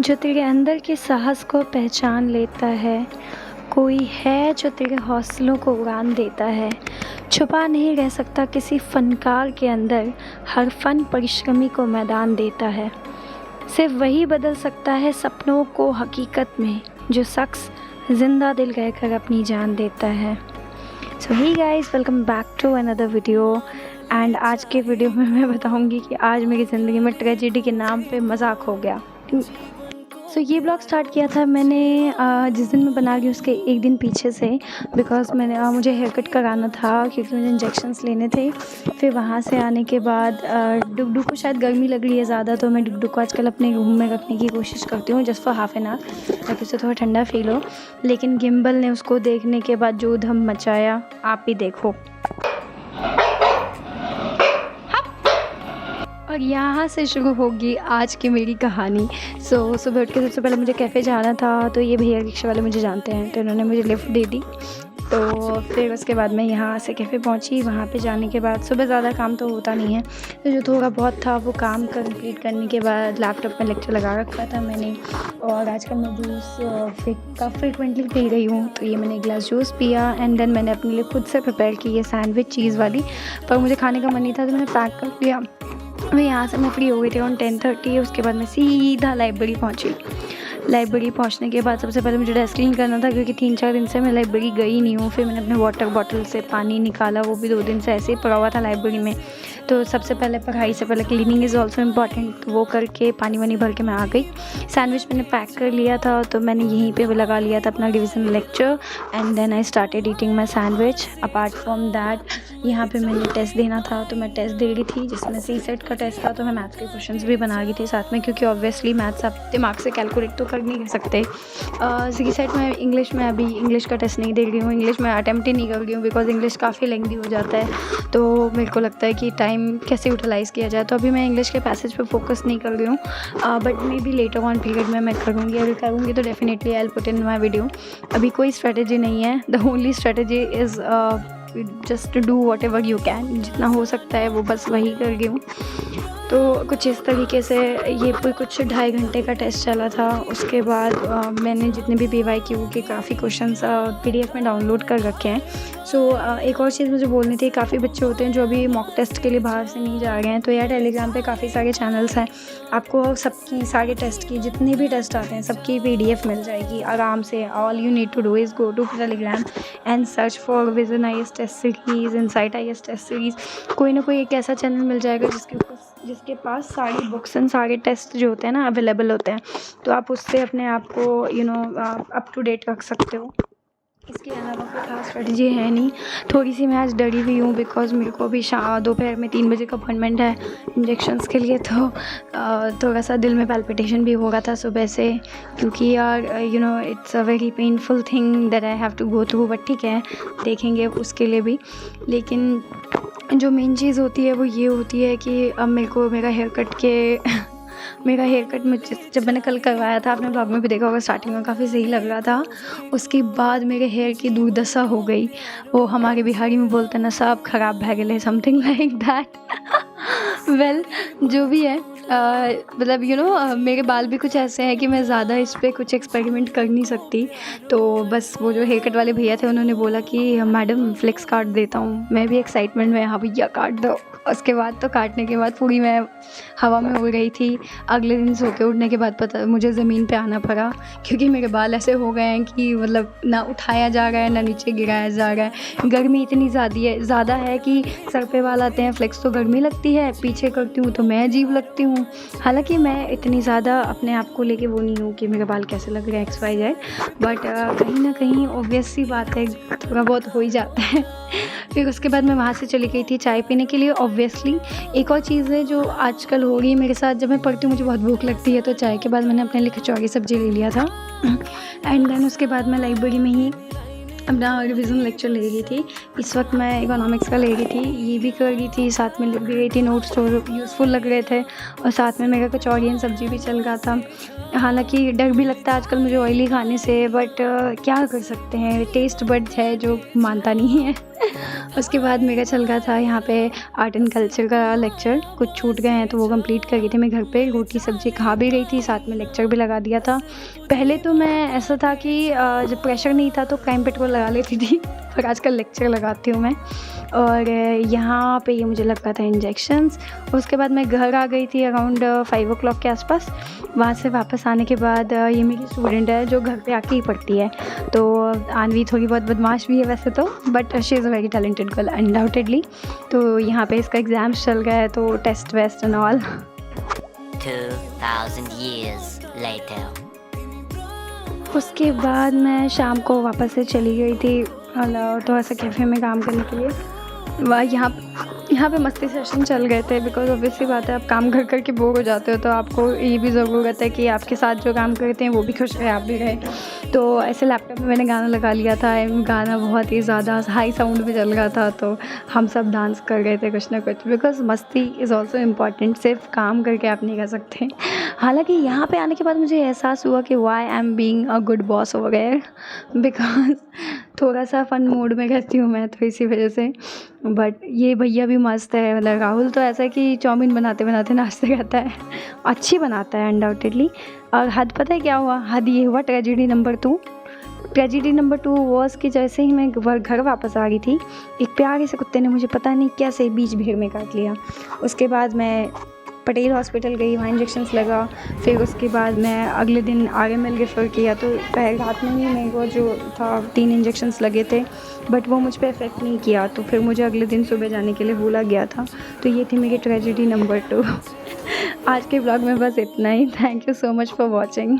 जो तेरे अंदर के साहस को पहचान लेता है, कोई है जो तेरे हौसलों को उड़ान देता है। छुपा नहीं रह सकता किसी फ़नकार के अंदर, हर फ़न परिश्रमी को मैदान देता है। सिर्फ वही बदल सकता है सपनों को हकीकत में, जो शख्स ज़िंदा दिल रहकर अपनी जान देता है। So hey guys, welcome back to another video. And आज के वीडियो में मैं बताऊंगी कि आज मेरी ज़िंदगी में ट्रेजेडी के नाम पे मजाक हो गया। ये ब्लॉग स्टार्ट किया था मैंने जिस दिन मैं बना रही हूँ उसके एक दिन पीछे से, बिकॉज़ मुझे हेयर कट कराना था क्योंकि मुझे इंजेक्शंस लेने थे। फिर वहाँ से आने के बाद डुगडू को शायद गर्मी लग रही है ज़्यादा, तो मैं डुगडू को आजकल अपने रूम में रखने की कोशिश करती हूँ just for half an hour, ताकि उसे थोड़ा ठंडा फील हो। लेकिन गिम्बल ने उसको देखने के बाद जो धम मचाया, आप ही देखो। और यहाँ से शुरू होगी आज की मेरी कहानी। सुबह उठ के सबसे पहले मुझे कैफ़े जाना था, तो ये भैया रिक्शा वाले मुझे जानते हैं, तो उन्होंने मुझे लिफ्ट दे दी। तो फिर उसके बाद मैं यहाँ से कैफ़े पहुँची। वहाँ पे जाने के बाद सुबह ज़्यादा काम तो होता नहीं है, तो जो थोड़ा बहुत था वो काम कंप्लीट करने के बाद लैपटॉप में लेक्चर लगा रखा था मैंने। और आजकल मैं जूस काफ़ी फ्रिक्वेंटली पी रही हूँ, तो ये मैंने एक गिलास जूस पिया। एंड देन मैंने अपने लिए खुद से प्रिपेयर की ये सैंडविच चीज़ वाली, पर मुझे खाने का मन नहीं था तो मैंने पैक कर दिया। मैं यहाँ से मैं फ्री हो गई थी ऑन 10:30। उसके बाद मैं सीधा लाइब्रेरी पहुँची। लाइब्रेरी पहुँचने के बाद सबसे पहले मुझे डेस्क क्लीन करना था, क्योंकि 3-4 दिन से मैं लाइब्रेरी गई नहीं हूँ। फिर मैंने अपने वाटर बॉटल से पानी निकाला, वो भी 2 दिन से ऐसे ही पड़ा हुआ था लाइब्रेरी में। तो सबसे पहले पढ़ाई से पहले क्लीनिंग इज़ ऑल्सो इम्पॉर्टेंट, वो करके पानी वानी भर के मैं आ गई। सैंडविच मैंने पैक कर लिया था, तो मैंने यहीं पे लगा लिया था अपना revision lecture. And then I started eating my sandwich. Apart from that यहाँ पे मैंने टेस्ट देना था, तो मैं टेस्ट दे रही थी जिसमें CSET का टेस्ट था। तो मैं मैथ्स के क्वेश्चंस भी बना रही थी साथ में, क्योंकि ऑब्वियसली मैथ्स आप दिमाग से कैलकुलेट तो कर नहीं सकते। CSET में इंग्लिश में अभी इंग्लिश का टेस्ट नहीं दे रही हूँ, इंग्लिश में अटैम्प्ट ही नहीं कर रही हूँ, बिकॉज इंग्लिश काफ़ी लेंथी हो जाता है। तो मेरे को लगता है कि टाइम कैसे यूटिलाइज़ किया जाए, तो अभी मैं इंग्लिश के पैसेज पे फोकस नहीं कर रही हूँ। But may be later on period में मैं करूँगी। अगर करूँगी तो definitely I will put in my video. अभी कोई स्ट्रेटेजी नहीं है, the only strategy is just do what ever you can. जितना हो सकता है वो बस वही कर रही हूँ। तो कुछ इस तरीके से ये कुछ 2.5 घंटे का टेस्ट चला था। उसके बाद मैंने जितने भी PYQ के काफ़ी क्वेश्चंस PDF में डाउनलोड कर रखे हैं। एक और चीज़ मुझे बोलनी थी, काफ़ी बच्चे होते हैं जो अभी मॉक टेस्ट के लिए बाहर से नहीं जा रहे हैं, तो यार टेलीग्राम पे काफ़ी सारे चैनल्स हैं, आपको सबकी सारे टेस्ट की जितने भी टेस्ट आते हैं सबकी PDF मिल जाएगी आराम से। All you need to do is go to Telegram and search for Vision IAS test series, Insight IAS test series. कोई ना कोई एक ऐसा चैनल मिल जाएगा जिसके पास सारी बुक्स एंड सारे टेस्ट जो होते हैं ना अवेलेबल होते हैं, तो आप उससे अपने आप को अप टू डेट रख सकते हो। इसके अलावा कोई खास स्ट्रेटजी है नहीं। थोड़ी सी मैं आज डरी हुई हूँ, बिकॉज़ मेरे को अभी दोपहर में 3 बजे का अपॉइंटमेंट है इंजेक्शंस के लिए। तो थोड़ा सा दिल में पैल्पिटेशन भी हो रहा था सुबह से, क्योंकि यार it's a very painful thing that I have to go through. But ठीक है, देखेंगे उसके लिए भी। लेकिन जो मेन चीज़ होती है वो ये होती है कि अब मेरे को मेरा हेयर कट मुझे जब मैंने कल करवाया था, आपने ब्लॉग में भी देखा होगा, स्टार्टिंग में काफ़ी सही लग रहा था। उसके बाद मेरे हेयर की दुर्दशा हो गई। वो हमारे बिहारी में बोलते हैं ना, सब खराब भै गए, समथिंग लाइक दैट। वेल, जो भी है, मतलब मेरे बाल भी कुछ ऐसे हैं कि मैं ज़्यादा इस पर कुछ एक्सपेरिमेंट कर नहीं सकती। तो बस वो जो हेयर कट वाले भैया थे उन्होंने बोला कि मैडम फ्लिक्स काट देता हूँ। मैं भी एक्साइटमेंट में, हाँ भैया काट दो। उसके बाद तो काटने के बाद पूरी मैं हवा में उड़ रही थी। अगले दिन सो के उठने के बाद पता मुझे ज़मीन पे आना पड़ा, क्योंकि मेरे बाल ऐसे हो गए हैं कि मतलब ना उठाया जा रहा है ना नीचे गिराया जा रहा है। गर्मी इतनी ज़्यादा है कि सर पे बाल आते हैं, फ्लेक्स तो गर्मी लगती है, पीछे करती हूँ तो मैं अजीब लगती हूँ। हालांकि मैं इतनी ज़्यादा अपने आप को लेके वो नहीं हूँ कि मेरे बाल कैसे लग रहे हैं XYZ, बट कहीं ना कहीं ऑब्वियस सी बात है, थोड़ा बहुत हो ही जाता है। फिर उसके बाद मैं वहाँ से चली गई थी चाय पीने के लिए। ऑब्वियसली एक और चीज़ है जो आजकल हो रही है मेरे साथ, जब मैं पढ़ती हूँ मुझे बहुत भूख लगती है, तो चाय के बाद मैंने अपने लिए कचौड़ी सब्जी ले लिया था। एंड देन उसके बाद मैं लाइब्रेरी में ही अपना रिवीजन लेक्चर ले रही थी। इस वक्त मैं इकोनॉमिक्स का ले रही थी, ये भी कर रही थी, साथ में लिख भी रही थी, नोट्स तो यूज़फुल लग रहे थे, और साथ में मेरा कचौड़ी एंड सब्जी भी चल रहा था। हालांकि डर भी लगता है आजकल मुझे ऑयली खाने से, बट क्या कर सकते हैं, टेस्ट बड्स है जो मानता नहीं है। उसके बाद मेरा चल रहा था यहाँ पे आर्ट एंड कल्चर का लेक्चर, कुछ छूट गए हैं तो वो कंप्लीट कर गई थी मैं घर पे। रोटी सब्ज़ी खा भी रही थी, साथ में लेक्चर भी लगा दिया था। पहले तो मैं ऐसा था कि जब प्रेशर नहीं था तो क्राइम पेट्रोल लगा लेती थी, पर आजकल लेक्चर लगाती हूँ मैं। और यहाँ पे ये मुझे लगा था इंजेक्शंस। उसके बाद मैं घर आ गई थी अराउंड 5 o'clock के आसपास। वहाँ से वापस आने के बाद ये मेरी स्टूडेंट है जो घर पे आके ही पढ़ती है। तो आन्वी थोड़ी बहुत बदमाश भी है वैसे तो, but she is a very talented girl undoubtedly. तो यहाँ पे इसका एग्ज़ाम्स चल गया है तो test west and all. 2000 years later. उसके बाद मैं शाम को वापस से चली गई थी थोड़ा सा कैफ़े में काम करने के लिए। वह यहाँ पे मस्ती सेशन चल गए थे, बिकॉज़ ऑब्वियसली बात है आप काम कर कर के बोर हो जाते हो तो आपको ये भी ज़रूरत है कि आपके साथ जो काम करते हैं वो भी खुश रहे, आप भी रहें। तो ऐसे लैपटॉप में मैंने गाना लगा लिया था, गाना बहुत ही ज़्यादा हाई साउंड में चल रहा था तो हम सब डांस कर रहे थे कुछ ना कुछ, बिकॉज़ मस्ती इज़ ऑल्सो इम्पॉर्टेंट, सिर्फ काम करके आप नहीं कर सकते। हालाँकि यहाँ पे आने के बाद मुझे एहसास हुआ कि why I am being a good boss over here, because थोड़ा सा फ़न मूड में रहती हूँ मैं तो इसी वजह से। बट ये भैया भी मस्त है, मतलब राहुल तो ऐसा है कि चाउमीन बनाते बनाते नाचते रहता है, अच्छी बनाता है अनडाउटेडली। और हद पता है क्या हुआ, हद ये हुआ tragedy number 2। Tragedy number 2 was कि जैसे ही मैं घर वापस आ रही थी, एक प्यारे से कुत्ते ने मुझे पता नहीं कैसे बीच भीड़ में काट लिया। उसके बाद मैं पटेल हॉस्पिटल गई, वहाँ इंजेक्शंस लगा। फिर उसके बाद मैं अगले दिन RML रेफ़र किया तो रात में ही मेरे को जो था 3 इंजेक्शंस लगे थे, बट वो मुझ पे इफ़ेक्ट नहीं किया। तो फिर मुझे अगले दिन सुबह जाने के लिए बोला गया था। तो ये थी मेरी ट्रेजेडी नंबर 2। आज के ब्लॉग में बस इतना ही। Thank you so much for watching.